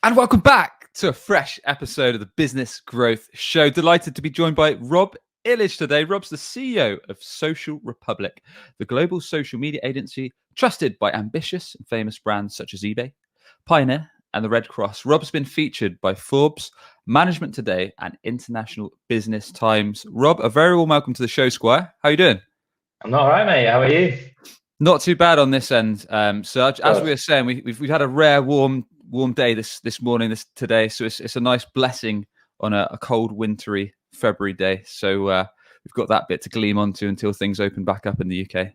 And welcome back to a fresh episode of the Business Growth Show. Delighted to be joined by Rob Illidge today. Rob's the CEO of Social Republic, the global social media agency trusted by ambitious and famous brands such as eBay, Pioneer, and the Red Cross. Rob's been featured by Forbes, Management Today, and International Business Times. Rob, a very warm welcome to the show, Squire. How are you doing? I'm all right, mate. How are you? Not too bad on this end, Serge. As we were saying, we've had a rare warm day this morning, today. So it's a nice blessing on a cold, wintry February day. So we've got that bit to gleam onto until things open back up in the UK.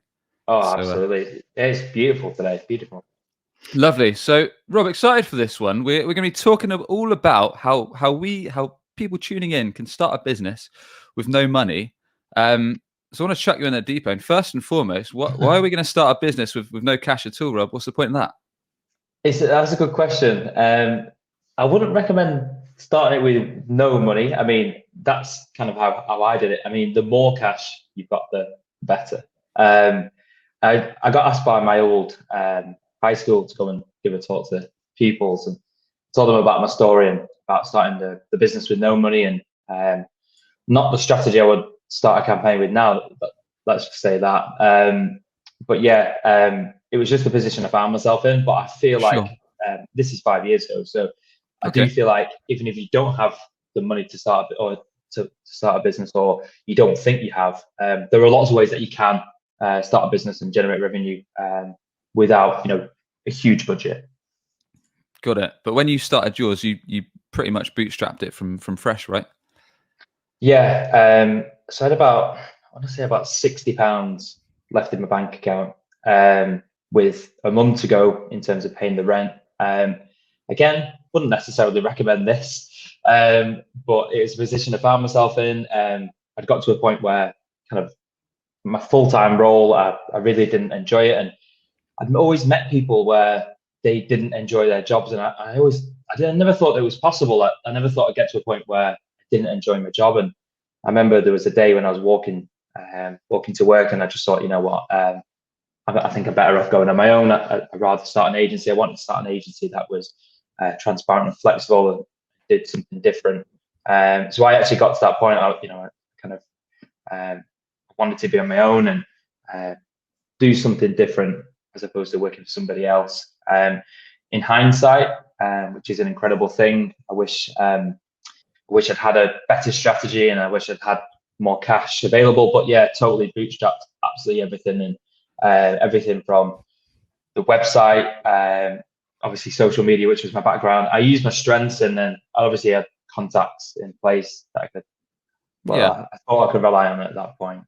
Oh, so, absolutely. It's beautiful today. It's beautiful. Lovely. So, Rob, excited for this one. We're going to be talking all about how people tuning in can start a business with no money. So I want to chuck you in the deep end. First and foremost, why are we going to start a business with no cash at all, Rob? What's the point in that? That's a good question. I wouldn't recommend starting it with no money. I mean, that's kind of how I did it. I mean, the more cash you've got, the better. I got asked by my old high school to come and give a talk to pupils and told them about my story and about starting the business with no money and not the strategy I would start a campaign with now, but let's just say that. But yeah, it was just the position I found myself in. But I feel like this is 5 years ago, so I do feel like even if you don't have the money to start to start a business, or you don't think you have, there are lots of ways that you can start a business and generate revenue without a huge budget. Got it. But when you started yours, you pretty much bootstrapped it from fresh, right? Yeah. So I had about £60 left in my bank account with a month to go in terms of paying the rent. Again, wouldn't necessarily recommend this, but it was a position I found myself in. I'd got to a point where kind of my full-time role, I really didn't enjoy it. And I'd always met people where they didn't enjoy their jobs. And I never thought it was possible. I never thought I'd get to a point where I didn't enjoy my job. And I remember there was a day when I was walking to work, and I just thought, you know what, I think I'm better off going on my own. I'd rather start an agency. I wanted to start an agency that was transparent and flexible and did something different. So I actually got to that point. I wanted to be on my own and do something different as opposed to working for somebody else. In hindsight, which is an incredible thing, I wish I'd had a better strategy, and I wish I'd had more cash available. But yeah, totally bootstrapped absolutely everything, and everything from the website, obviously social media, which was my background. I used my strengths, and then I obviously had contacts in place that I could. I thought I could rely on at that point.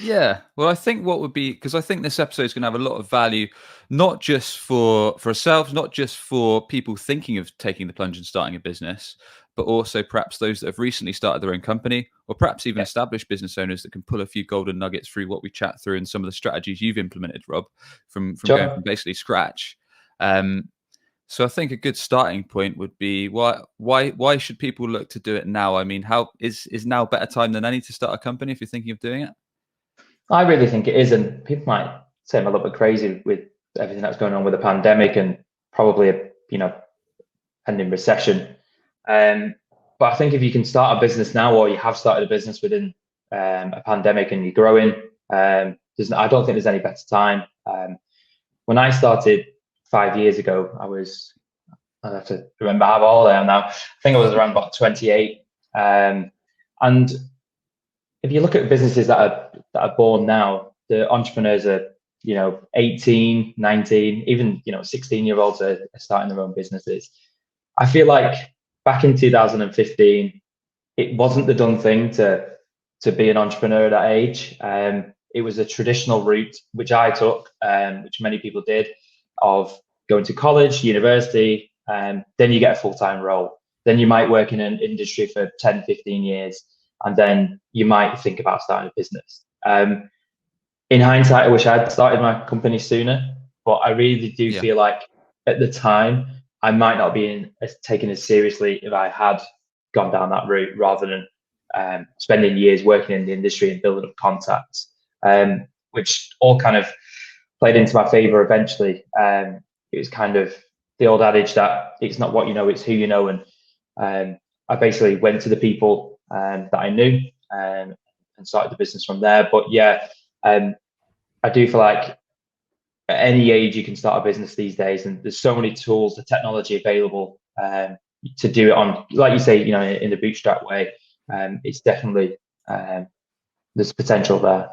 Yeah, well, I think what would be, because I think this episode is going to have a lot of value, not just for ourselves, not just for people thinking of taking the plunge and starting a business, but also perhaps those that have recently started their own company, or perhaps even established business owners that can pull a few golden nuggets through what we chat through and some of the strategies you've implemented, Rob, from going from basically scratch. So I think a good starting point would be why should people look to do it now? I mean, how is now a better time than any to start a company if you're thinking of doing it? I really think it is, and people might say I'm a little bit crazy with everything that's going on with the pandemic and probably a pending recession. But I think if you can start a business now, or you have started a business within a pandemic and you're growing, I don't think there's any better time. When I started 5 years ago, I have to remember how old I am now. I think I was around about 28, and if you look at businesses that are born now, the entrepreneurs are 18, 19, even 16-year-olds are starting their own businesses. I feel like back in 2015, it wasn't the done thing to be an entrepreneur at that age. It was a traditional route, which I took, which many people did, of going to college, university, then you get a full-time role. Then you might work in an industry for 10, 15 years. And then you might think about starting a business. In hindsight, I wish I had started my company sooner, but I really do feel like at the time, I might not be taken as seriously if I had gone down that route, rather than spending years working in the industry and building up contacts, which all kind of played into my favor eventually. It was kind of the old adage that it's not what you know, it's who you know. And I basically went to the people that I knew and started the business from there. But yeah, I do feel like at any age you can start a business these days, and there's so many tools, the technology available to do it on, like you say, in the bootstrap way. It's definitely there's potential there.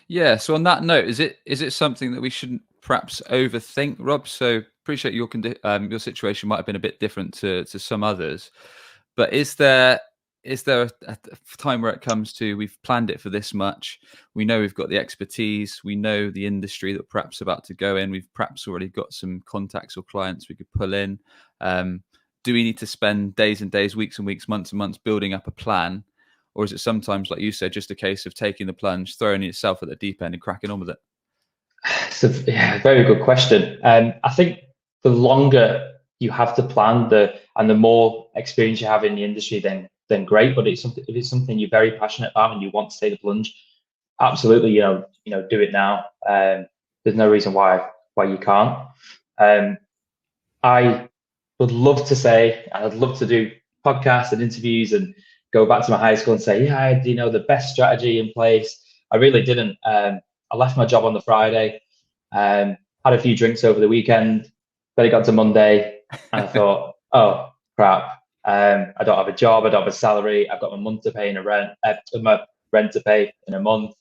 Yeah. So on that note, is it something that we shouldn't perhaps overthink, Rob? So appreciate your your situation might have been a bit different to some others, but is there a time where it comes to, we've planned it for this much, we know we've got the expertise, we know the industry that we're perhaps about to go in, we've perhaps already got some contacts or clients we could pull in. Do we need to spend days and days, weeks and weeks, months and months building up a plan? Or is it sometimes, like you said, just a case of taking the plunge, throwing yourself at the deep end and cracking on with it? So yeah, very good question. I think the longer you have to plan, and the more experience you have in the industry, then great. But if it's something you're very passionate about and you want to take the plunge, absolutely, do it now. There's no reason why you can't. I would love to say, and I'd love to do podcasts and interviews and go back to my high school and say, yeah, I had, the best strategy in place. I really didn't. I left my job on the Friday, had a few drinks over the weekend, then it got to Monday, and I thought, oh crap, I don't have a job, I don't have a salary, I've got my month to pay in my rent to pay in a month.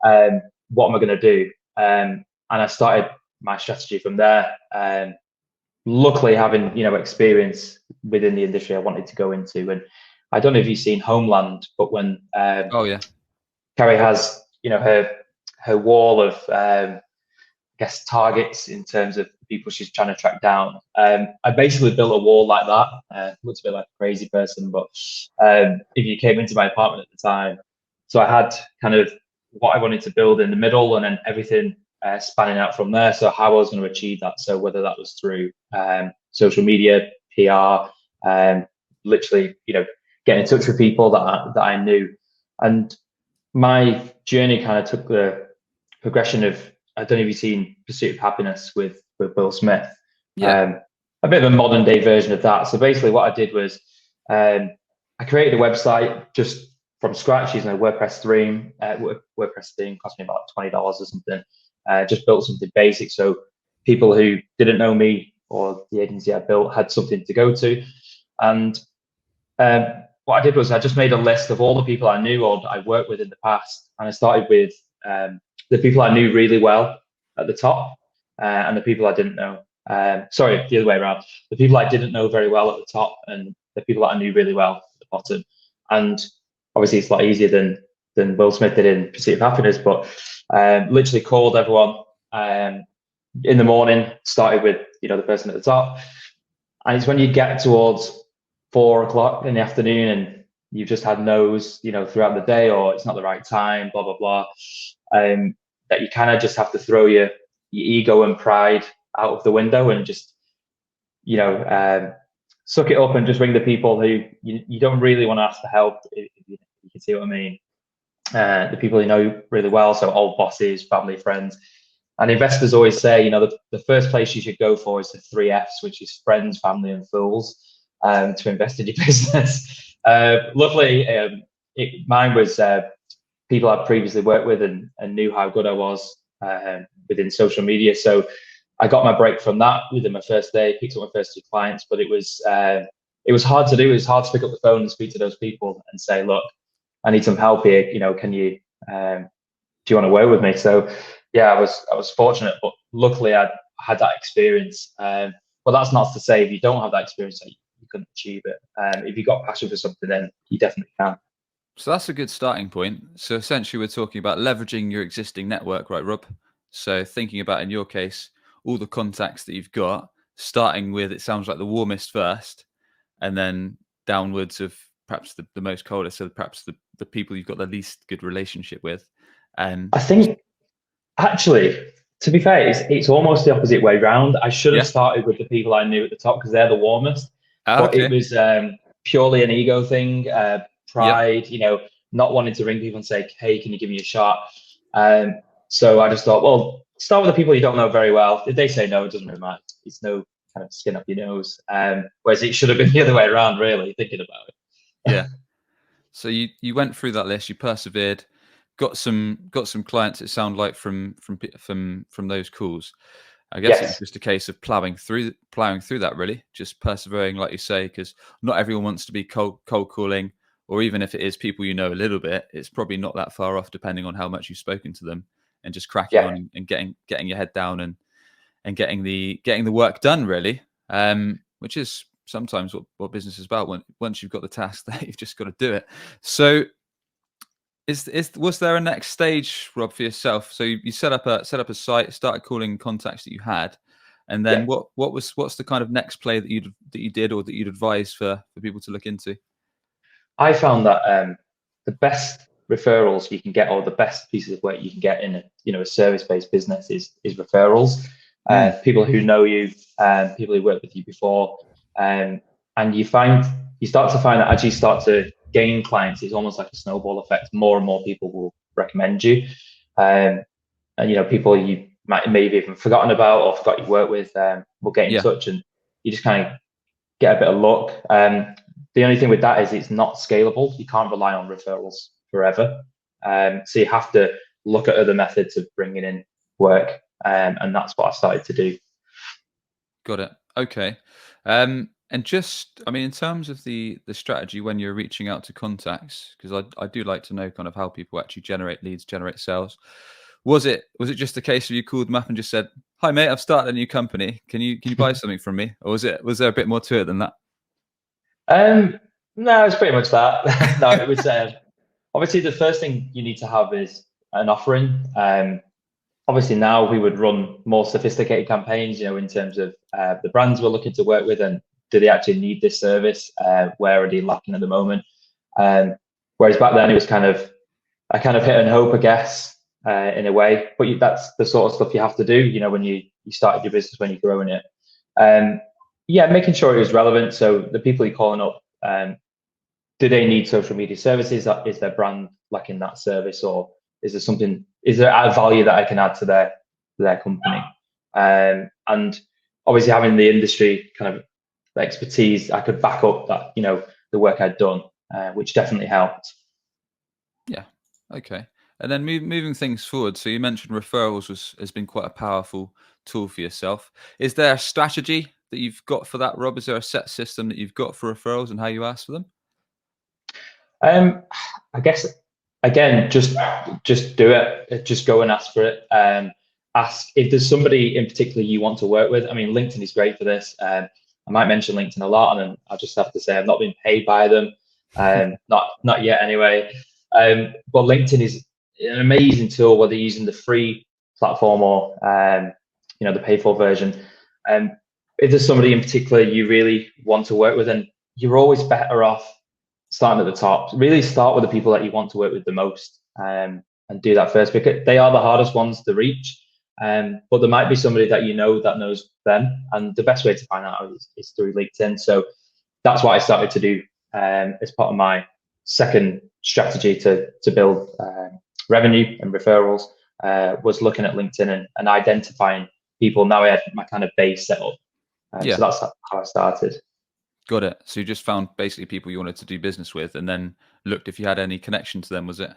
What am I going to do? And I started my strategy from there. Luckily, having experience within the industry I wanted to go into, and I don't know if you've seen Homeland, but when Oh yeah, Carrie has her wall of I guess targets in terms of people she's trying to track down. I basically built a wall like that. Looks a bit like a crazy person, but if you came into my apartment at the time, so I had kind of what I wanted to build in the middle, and then everything spanning out from there. So how I was going to achieve that. So whether that was through social media, PR, literally, getting in touch with people that I knew, and my journey kind of took the progression of, I don't know if you've seen Pursuit of Happiness with Will Smith. yeah, A bit of a modern day version of that. So basically what I did was I created a website just from scratch using a WordPress theme. WordPress theme cost me about $20 or something. Just built something basic so people who didn't know me or the agency I built had something to go to. And what I did was I just made a list of all the people I knew or I worked with in the past. And I started with the people I knew really well at the top and the people I didn't know. Sorry, the other way around. The people I didn't know very well at the top and the people that I knew really well at the bottom. And obviously it's a lot easier than Will Smith did in Pursuit of Happiness, but literally called everyone in the morning, started with the person at the top. And it's when you get towards 4 o'clock in the afternoon and you've just had no's, throughout the day, or it's not the right time, blah, blah, blah, that you kind of just have to throw your ego and pride out of the window and just, suck it up and just ring the people who you don't really want to ask for help, if you can see what I mean. The people you know really well, so old bosses, family, friends. And investors always say, the first place you should go for is the 3 F's, which is friends, family, and fools, to invest in your business. Luckily, mine was people I'd previously worked with and knew how good I was within social media. So I got my break from that within my first day, picked up my first 2 clients, but it was hard to do. It was hard to pick up the phone and speak to those people and say, look, I need some help here. Can you, do you want to work with me? So yeah, I was fortunate, but luckily I had that experience. But that's not to say if you don't have that experience, that you couldn't achieve it. If you've got passion for something, then you definitely can. so that's a good starting point. So essentially we're talking about leveraging your existing network, right, Rob? So thinking about, in your case, all the contacts that you've got, starting with, it sounds like, the warmest first, and then downwards of perhaps the most coldest, so perhaps the people you've got the least good relationship with. And I think, actually, to be fair, it's almost the opposite way round. I should have started with the people I knew at the top because they're the warmest. But it was purely an ego thing, pride, not wanting to ring people and say, hey, can you give me a shot? So I just thought, well, start with the people you don't know very well. If they say no, it doesn't really matter. It's no kind of skin up your nose. Whereas it should have been the other way around, really, thinking about it. Yeah. So you went through that list, you persevered, got some clients. It sounded like from those calls. I guess it was Yes. just a case of plowing through that, really, just persevering, like you say, because not everyone wants to be cold calling, or even if it is people you know a little bit, it's probably not that far off, depending on how much you've spoken to them, and just cracking Yeah. on and getting your head down and getting the work done, really, which is sometimes what business is about. Once you've got the task there, you've just got to do it. So was there a next stage, Rob, for yourself? So you set up a site, started calling contacts that you had, and then Yeah. what's the kind of next play that you did, or that you'd advise for people to look into? I found that the best referrals you can get, or the best pieces of work you can get in a service-based business is referrals. People who know you, people who worked with you before, and you start to find that as you start to gain clients, it's almost like a snowball effect. More and more people will recommend you, and people you might maybe even forgotten about or forgot you worked with will get in Yeah, touch, and you just kind of get a bit of luck. The only thing with that is it's not scalable. You can't rely on referrals forever. So you have to look at other methods of bringing in work. And that's what I started to do. got it. Okay. And just, I mean, in terms of the strategy when you're reaching out to contacts, because I do like to know kind of how people actually generate leads, generate sales. Was it just a case of you called them up and just said, "Hi mate, I've started a new company. Can you buy something from me?" Or was there a bit more to it than that? No, it's pretty much that. No, it was obviously the first thing you need to have is an offering. Obviously now we would run more sophisticated campaigns, in terms of the brands we're looking to work with, and do they actually need this service? Where are they lacking at the moment? Whereas back then it was I kind of hit and hope, I guess, in a way. But that's the sort of stuff you have to do, when you started your business, when you're growing it. Yeah, making sure it was relevant. So the people you're calling up, do they need social media services? Is their brand lacking that service, or is there a value that I can add to their company? And obviously having the industry kind of expertise, I could back up that, the work I'd done, which definitely helped. Yeah. Okay. And then moving things forward, so you mentioned referrals has been quite a powerful tool for yourself. Is there a strategy that you've got for that, Rob? Is there a set system that you've got for referrals and how you ask for them? I guess again, just do it. Just go and ask for it. Ask if there's somebody in particular you want to work with. I mean, LinkedIn is great for this. I might mention LinkedIn a lot, and then I just have to say I've not been paid by them, not yet anyway. But LinkedIn is an amazing tool, whether you're using the free platform or the paid for version. If there's somebody in particular you really want to work with, and you're always better off starting at the top. Really start with the people that you want to work with the most, and do that first, because they are the hardest ones to reach. But there might be somebody that that knows them, and the best way to find out is through LinkedIn. So that's what I started to do as part of my second strategy to build revenue and referrals, was looking at LinkedIn and identifying people. Now I had my kind of base set up. Yeah. So that's how I started. Got it. So you just found basically people you wanted to do business with, and then looked if you had any connection to them, was it?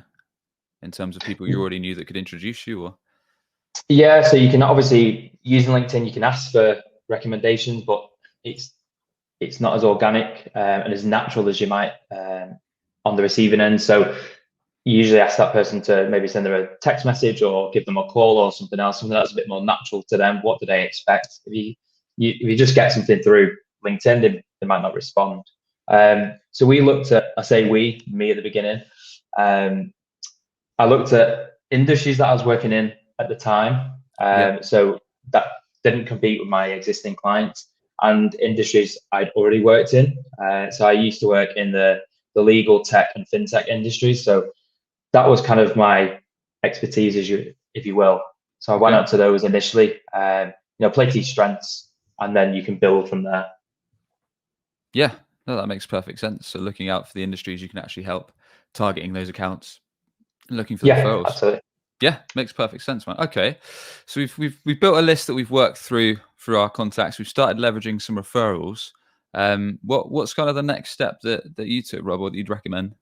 In terms of people you already knew that could introduce you, or? Yeah, so you can obviously, using LinkedIn, you can ask for recommendations, but it's not as organic and as natural as you might on the receiving end. So you usually ask that person to maybe send them a text message or give them a call or something else, something that's a bit more natural to them. What do they expect? If you just get something through LinkedIn, they might not respond. So we looked at, I say me at the beginning. I looked at industries that I was working in at the time. Yeah. So that didn't compete with my existing clients, and industries I'd already worked in. So I used to work in the legal, tech, and fintech industries. So that was kind my expertise, if you will. So I went Okay. out to those initially, play to your strengths, and then you can build from there. Yeah. No, that makes perfect sense. So looking out for the industries you can actually help, targeting those accounts, looking for the Yeah, referrals. absolutely. Yeah, makes perfect sense, man. Okay, so we've built a list that we've worked through our contacts. We've started leveraging some referrals. What's kind of the next step that you took, Rob, or that you'd recommend?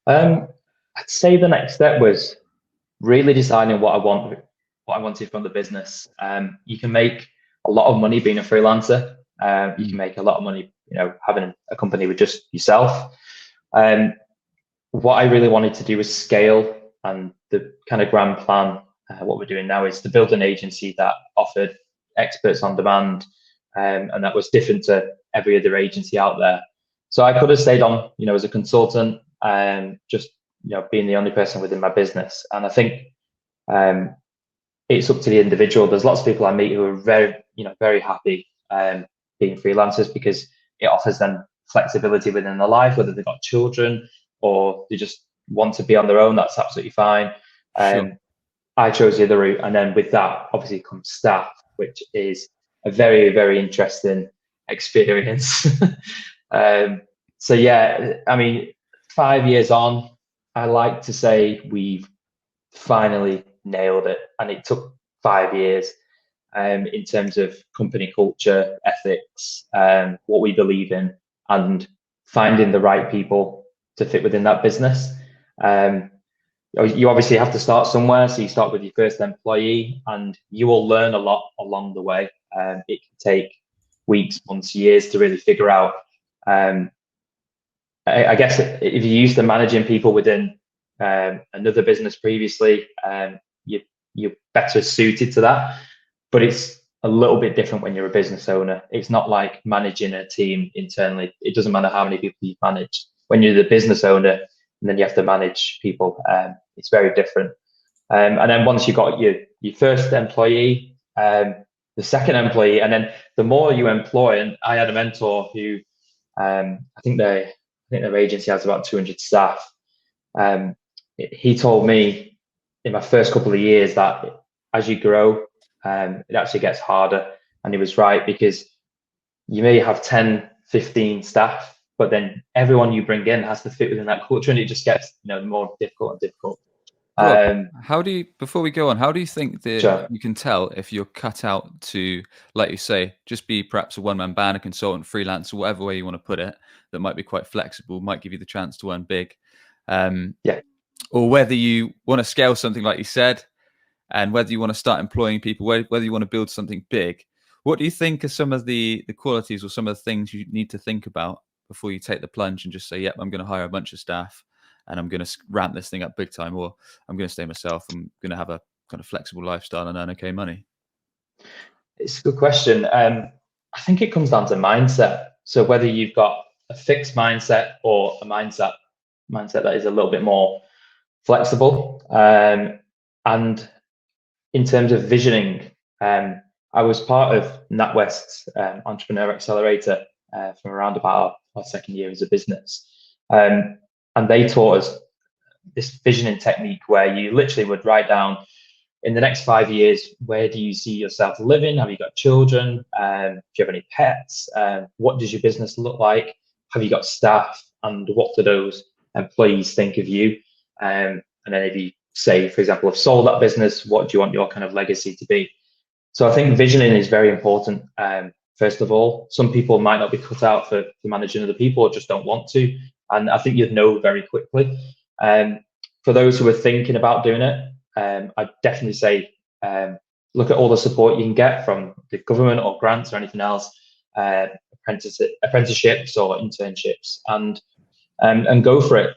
I'd say the next step was really deciding what I wanted from the business. You can make a lot of money being a freelancer. You can make a lot of money, having a company with just yourself. Um, what I really wanted to do was scale, and the kind of grand plan. What we're doing now is to build an agency that offered experts on demand, and that was different to every other agency out there. So I could have stayed on, as a consultant, just being the only person within my business. And I think um, it's up to the individual. There's lots of people I meet who are very happy being freelancers because it offers them flexibility within their life, whether they've got children or they just want to be on their own. That's absolutely fine. Sure. I chose the other route, and then with that, obviously, comes staff, which is a very, very interesting experience. So yeah, I mean, 5 years on, I like to say we've finally nailed it, and it took 5 years in terms of company culture, ethics, what we believe in, and finding the right people to fit within that business. You obviously have to start somewhere, so you start with your first employee, and you will learn a lot along the way. It can take weeks, months, years to really figure out. I guess if you're used to managing people within another business previously, you're better suited to that. But it's a little bit different when you're a business owner. It's not like managing a team internally. It doesn't matter how many people you've managed. When you're the business owner and then you have to manage people, it's very different. And then once you've got your first employee, the second employee, and then the more you employ, and I had a mentor who I think their agency has about 200 staff. He told me in my first couple of years that as you grow, it actually gets harder. And he was right, because you may have 10, 15 staff, but then everyone you bring in has to fit within that culture, and it just gets more difficult and difficult. Rob, how do you, before we go on, how do you think that Sure. you can tell if you're cut out to, like you say, just be perhaps a one-man band, a consultant, freelancer, whatever way you want to put it, that might be quite flexible, might give you the chance to earn big, Yeah. or whether you want to scale something like you said, and whether you want to start employing people, whether you want to build something big? What do you think are some of the qualities or some of the things you need to think about before you take the plunge and just say, yep, I'm going to hire a bunch of staff and I'm going to ramp this thing up big time, or I'm going to stay myself, I'm going to have a kind of flexible lifestyle and earn okay money? It's a good question. I think it comes down to mindset. So whether you've got a fixed mindset or a mindset that is a little bit more flexible, and in terms of visioning, I was part of NatWest's Entrepreneur Accelerator from around about our second year as a business, and they taught us this visioning technique where you literally would write down, in the next 5 years, where do you see yourself living? Have you got children? Do you have any pets? What does your business look like? Have you got staff? And what do those employees think of you? And then if you say, for example, have sold that business, what do you want your kind of legacy to be? So I think visioning is very important. First of all, some people might not be cut out for managing other people, or just don't want to. And I think you'd know very quickly. For those who are thinking about doing it, I'd definitely say look at all the support you can get from the government or grants or anything else, apprenticeships or internships, and go for it.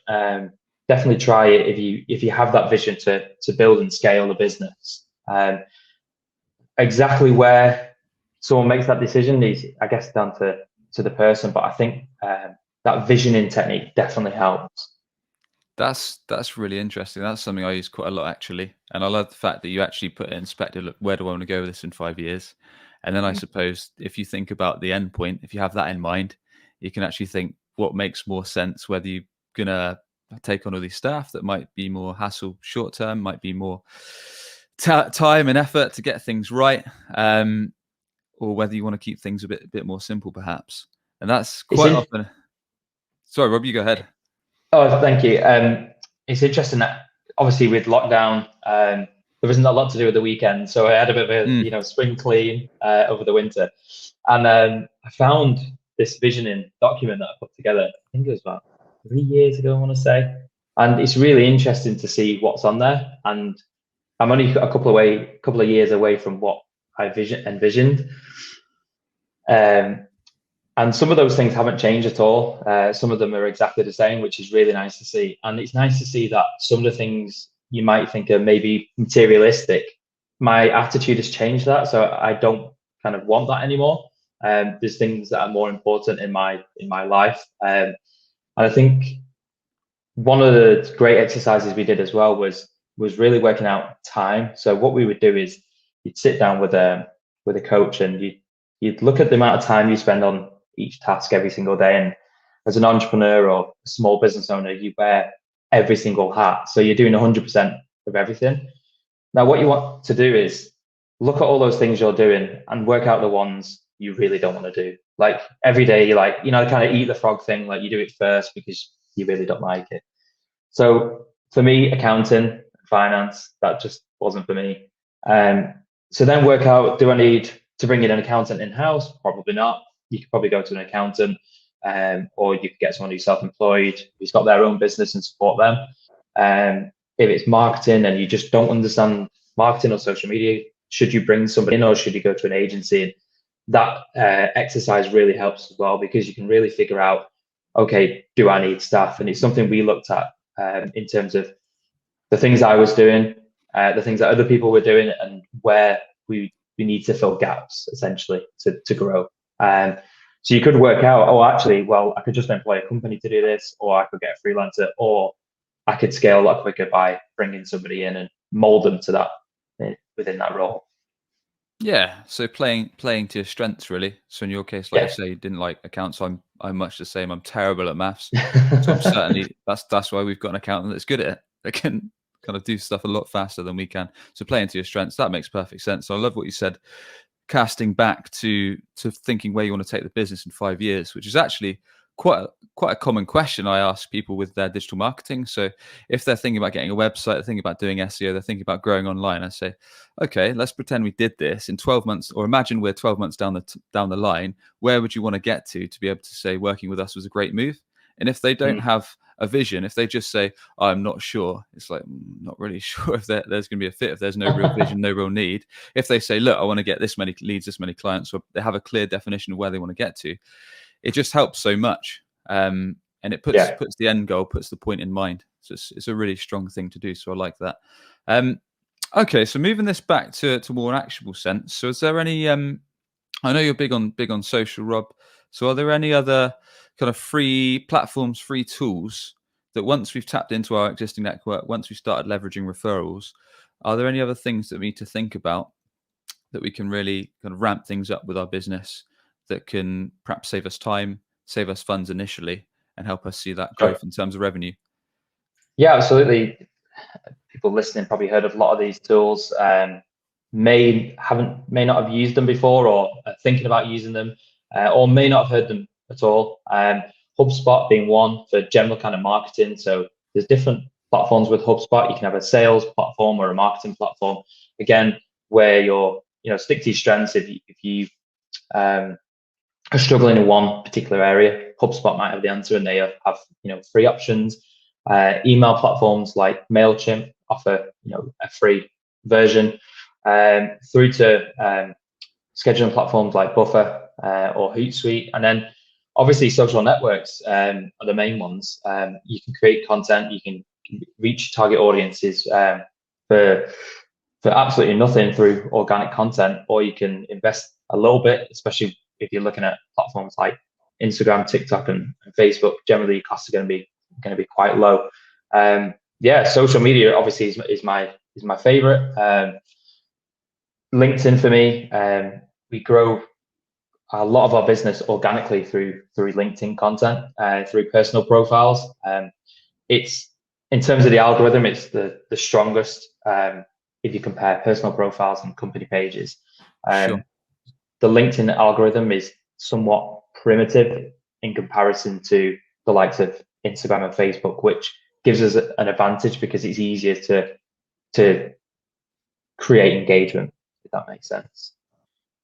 Definitely try it if you have that vision to build and scale a business. Exactly where someone makes that decision is, I guess, down to the person, but I think that visioning technique definitely helps. That's really interesting. That's something I use quite a lot, actually. And I love the fact that you actually put it in perspective. Look, where do I want to go with this in 5 years? And then I suppose if you think about the end point, if you have that in mind, you can actually think what makes more sense, whether you're going to take on all these staff that might be more hassle short term, might be more time and effort to get things right, or whether you want to keep things a bit more simple, perhaps. And that's quite often. Sorry, Rob, you go ahead. Oh, thank you. It's interesting that obviously with lockdown, there wasn't a lot to do at the weekend, so I had a bit of a spring clean over the winter, and I found this visioning document that I put together. I think it was about 3 years ago, I want to say, and it's really interesting to see what's on there. And I'm only a couple of years away from what I envisioned. And some of those things haven't changed at all. Some of them are exactly the same, which is really nice to see. And it's nice to see that some of the things you might think are maybe materialistic, my attitude has changed that. So I don't kind of want that anymore. There's things that are more important in my life. And I think one of the great exercises we did as well was really working out time. So what we would do is you'd sit down with a coach, and you'd look at the amount of time you spend on each task every single day. And as an entrepreneur or a small business owner, you wear every single hat. So you're doing 100% of everything. Now, what you want to do is look at all those things you're doing and work out the ones you really don't want to do. Like every day, you like, kind of eat the frog thing, like you do it first because you really don't like it. So for me, accounting and finance, that just wasn't for me. So then work out, do I need to bring in an accountant in-house? Probably not. You could probably go to an accountant, or you could get someone who's self-employed, who's got their own business, and support them. If it's marketing and you just don't understand marketing or social media, should you bring somebody in or should you go to an agency? And that exercise really helps as well, because you can really figure out, okay, do I need staff? And it's something we looked at in terms of the things I was doing, the things that other people were doing, and where we need to fill gaps essentially to grow. So you could work out, oh, actually, well, I could just employ a company to do this, or I could get a freelancer, or I could scale a lot quicker by bringing somebody in and mold them to that within that role. Yeah, so playing to your strengths really. So in your case, like you say, you didn't like accounts. I'm much the same. I'm terrible at maths, so I'm certainly that's why we've got an accountant that's good at it. That can kind of do stuff a lot faster than we can. So playing to your strengths, that makes perfect sense. So I love what you said, casting back to thinking where you want to take the business in 5 years, which is actually quite a common question I ask people with their digital marketing. So if they're thinking about getting a website, they're thinking about doing SEO, they're thinking about growing online, I say, okay, let's pretend we did this in 12 months, or imagine we're 12 months down the line. Where would you want to get to be able to say working with us was a great move? And if they don't have a vision, if they just say, oh, I'm not sure, it's like, not really sure if there's going to be a fit, if there's no real vision, no real need. If they say, look, I want to get this many leads, this many clients, or they have a clear definition of where they want to get to, it just helps so much. And it puts the end goal, puts the point in mind. So it's a really strong thing to do. So I like that. Okay, so moving this back to more actionable sense. So is there any, I know you're big on social, Rob. So are there any other kind of free platforms, free tools that once we've tapped into our existing network, once we started leveraging referrals, are there any other things that we need to think about that we can really kind of ramp things up with our business that can perhaps save us time, save us funds initially, and help us see that growth in terms of revenue? Yeah, absolutely. People listening probably heard of a lot of these tools, may not have used them before, or are thinking about using them, or may not have heard them at all. HubSpot being one for general kind of marketing. So there's different platforms with HubSpot. You can have a sales platform or a marketing platform. Again, where you're, stick to your strengths. If you are struggling in one particular area, HubSpot might have the answer, and they have free options. Email platforms like MailChimp offer a free version, through to scheduling platforms like Buffer or Hootsuite, and then obviously social networks are the main ones. You can create content, you can reach target audiences for absolutely nothing through organic content, or you can invest a little bit, especially if you're looking at platforms like Instagram, TikTok, and Facebook. Generally, costs are going to be quite low. Social media obviously is my favorite. LinkedIn for me, we grow a lot of our business organically through LinkedIn content, through personal profiles. It's, in terms of the algorithm, it's the strongest if you compare personal profiles and company pages. Sure. The LinkedIn algorithm is somewhat primitive in comparison to the likes of Instagram and Facebook, which gives us an advantage because it's easier to create engagement, if that makes sense.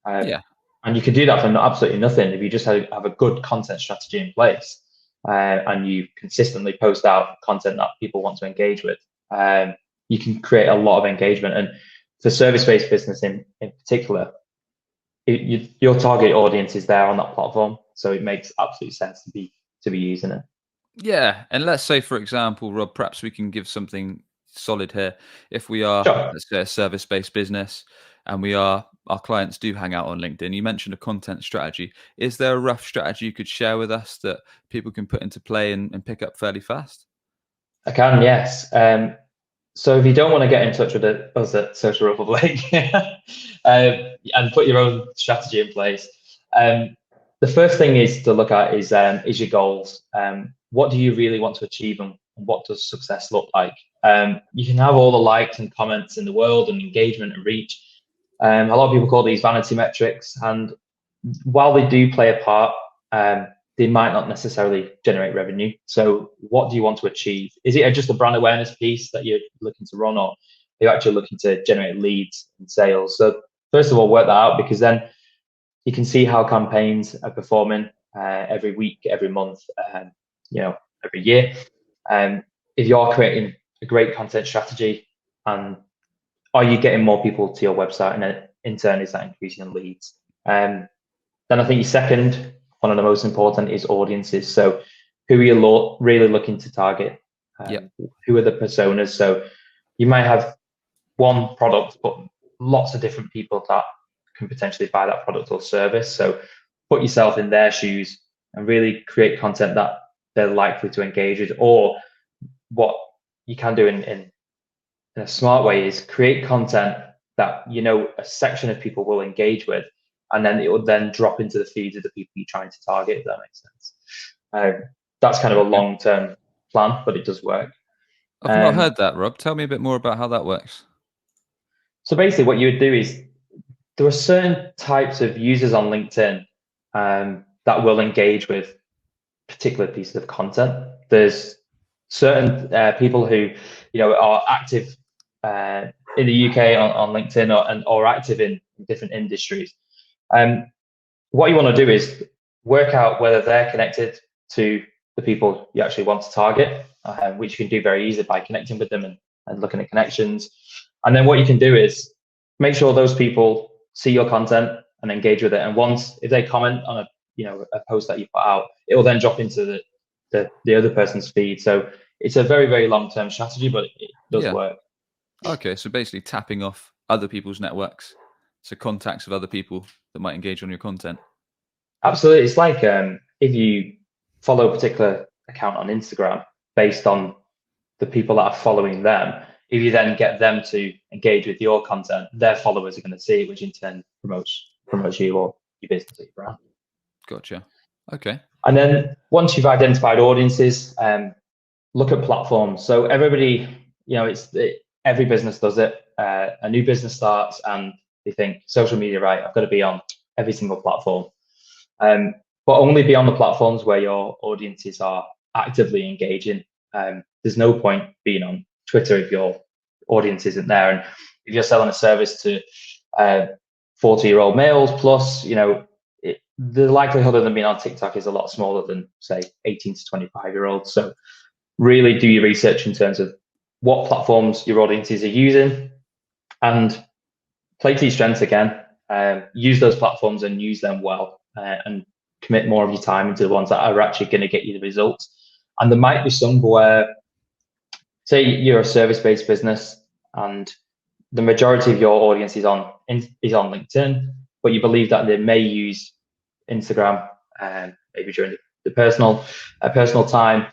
Yeah. And you can do that from absolutely nothing if you just have a good content strategy in place, and you consistently post out content that people want to engage with. You can create a lot of engagement. And for service-based business in particular, your target audience is there on that platform, so it makes absolute sense to be using it. Yeah, and let's say, for example, Rob, perhaps we can give something solid here. If we are, Sure. let's say, a service-based business, and our clients do hang out on LinkedIn. You mentioned a content strategy. Is there a rough strategy you could share with us that people can put into play and pick up fairly fast? I can, yes. So if you don't want to get in touch with us at Social Republic and put your own strategy in place, the first thing is to look at is your goals. What do you really want to achieve, and what does success look like? You can have all the likes and comments in the world and engagement and reach. A lot of people call these vanity metrics, and while they do play a part, they might not necessarily generate revenue. So what do you want to achieve? Is it just a brand awareness piece that you're looking to run, or are you actually looking to generate leads and sales? So first of all, work that out, because then you can see how campaigns are performing every week, every month, every year. If you're creating a great content strategy, and are you getting more people to your website, and then in turn, is that increasing leads? Then I think your second, one of the most important, is audiences. So who are you really looking to target? Who are the personas? So you might have one product, but lots of different people that can potentially buy that product or service. So put yourself in their shoes and really create content that they're likely to engage with. Or what you can do in a smart way is create content that a section of people will engage with, and then it will then drop into the feeds of the people you're trying to target, if that makes sense. That's kind of a long-term plan, but it does work. I've not heard that, Rob. Tell me a bit more about how that works. So basically what you would do is, there are certain types of users on LinkedIn that will engage with particular pieces of content. There's certain people who are active in the UK on LinkedIn, or active in different industries. What you want to do is work out whether they're connected to the people you actually want to target, which you can do very easily by connecting with them and looking at connections. And then what you can do is make sure those people see your content and engage with it. And if they comment on a post that you put out, it will then drop into the other person's feed. So it's a very, very long-term strategy, but it does work. Okay, so basically tapping off other people's networks, so contacts of other people that might engage on your content. Absolutely. It's like if you follow a particular account on Instagram based on the people that are following them, if you then get them to engage with your content, their followers are going to see it, which in turn promotes you or your business or your brand. Gotcha. Okay. And then once you've identified audiences, look at platforms. So everybody, every business does it. A new business starts and they think, social media, right? I've got to be on every single platform. But only be on the platforms where your audiences are actively engaging. There's no point being on Twitter if your audience isn't there. And if you're selling a service to 40-year-old males plus, the likelihood of them being on TikTok is a lot smaller than, say, 18 to 25-year-olds. So really do your research in terms of what platforms your audiences are using, and play to your strengths again. Use those platforms and use them well, and commit more of your time into the ones that are actually going to get you the results. And there might be some where, say you're a service-based business and the majority of your audience is on LinkedIn, but you believe that they may use Instagram maybe during the personal time.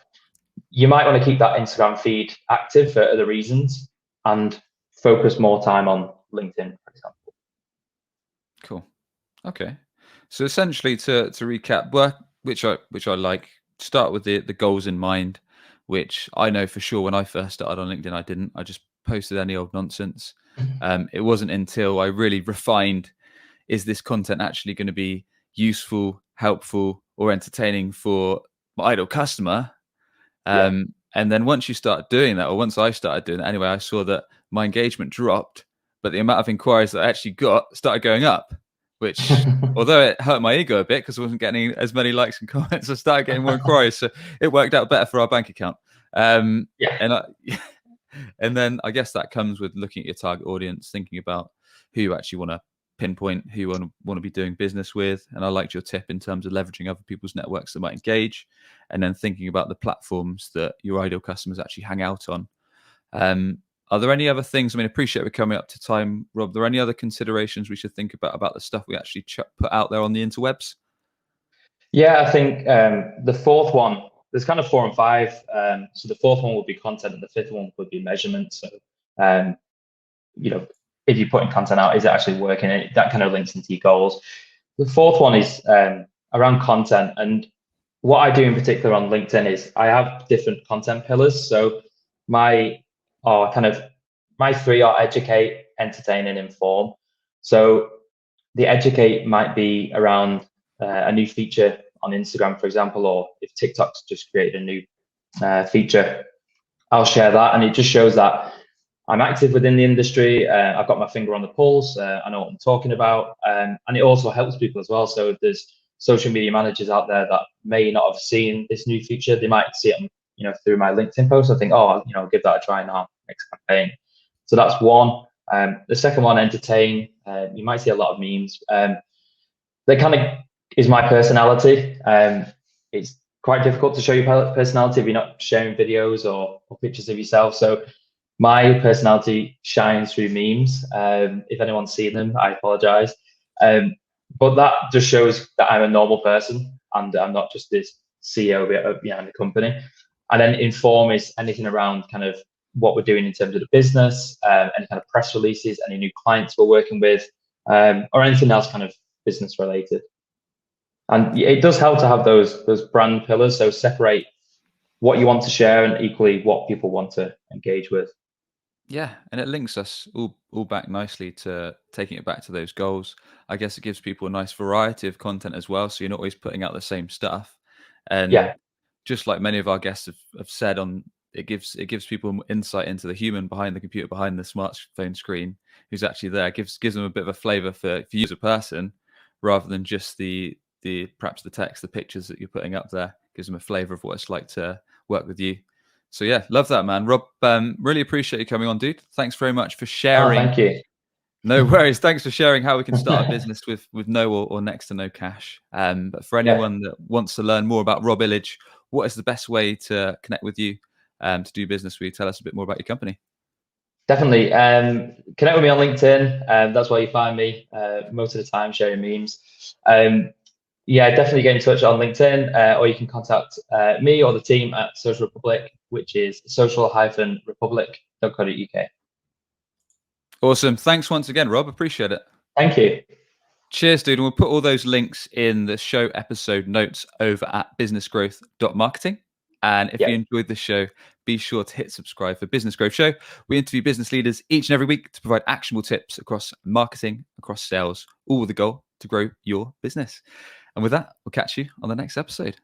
You might want to keep that Instagram feed active for other reasons and focus more time on LinkedIn, for example. Cool. Okay. So essentially, to recap, work, which I like, start with the goals in mind, which I know for sure when I first started on LinkedIn, I didn't. I just posted any old nonsense. It wasn't until I really refined, is this content actually going to be useful, helpful, or entertaining for my ideal customer? And And then once you start doing that, or once I started doing that anyway, I saw that my engagement dropped, but the amount of inquiries that I actually got started going up, which, although it hurt my ego a bit because I wasn't getting as many likes and comments, I started getting more inquiries. So it worked out better for our bank account. Yeah. And then I guess that comes with looking at your target audience, thinking about who you actually want to pinpoint, who you want to be doing business with. And I liked your tip in terms of leveraging other people's networks that might engage, and then thinking about the platforms that your ideal customers actually hang out on. Are there any other things? I mean, I appreciate we're coming up to time, Rob. Are there any other considerations we should think about the stuff we actually put out there on the interwebs? Yeah, I think the fourth one, there's kind of 4 and 5. So the fourth one would be content, and the fifth one would be measurement. So, if you're putting content out, is it actually working? That kind of links into your goals. The fourth one is around content. And what I do in particular on LinkedIn is I have different content pillars. So my three are educate, entertain, and inform. So the educate might be around a new feature on Instagram, for example, or if TikTok's just created a new feature, I'll share that. And it just shows that I'm active within the industry. I've got my finger on the pulse. I know what I'm talking about. And it also helps people as well. So there's social media managers out there that may not have seen this new feature. They might see it, through my LinkedIn post. I think, I'll give that a try now, next campaign. So that's one. The second one, entertain. You might see a lot of memes. That kind of is my personality. It's quite difficult to show your personality if you're not sharing videos or pictures of yourself. So my personality shines through memes. If anyone's seen them, I apologize. But that just shows that I'm a normal person and I'm not just this CEO behind the company. And then inform is anything around kind of what we're doing in terms of the business, any kind of press releases, any new clients we're working with, or anything else kind of business related. And it does help to have those brand pillars. So separate what you want to share and equally what people want to engage with. Yeah, and it links us all back nicely to taking it back to those goals. I guess it gives people a nice variety of content as well, so you're not always putting out the same stuff. And Yeah, just like many of our guests have said, it gives people insight into the human behind the computer, behind the smartphone screen, who's actually there. Gives them a bit of a flavor for you as a person, rather than just the perhaps the text, the pictures that you're putting up there. Gives them a flavor of what it's like to work with you. So yeah, love that, man. Rob, really appreciate you coming on, dude. Thanks very much for sharing. thank you. No worries. Thanks for sharing how we can start a business with no or next to no cash. But for anyone that wants to learn more about Rob Illidge, what is the best way to connect with you, to do business with you? Tell us a bit more about your company. Definitely. Connect with me on LinkedIn. That's where you find me most of the time, sharing memes. Definitely get in touch on LinkedIn, or you can contact me or the team at Social Republic, which is social-republic.co.uk. Awesome. Thanks once again, Rob. Appreciate it. Thank you. Cheers, dude. And we'll put all those links in the show episode notes over at businessgrowth.marketing. And if you enjoyed the show, be sure to hit subscribe for Business Growth Show. We interview business leaders each and every week to provide actionable tips across marketing, across sales, all with the goal to grow your business. And with that, we'll catch you on the next episode.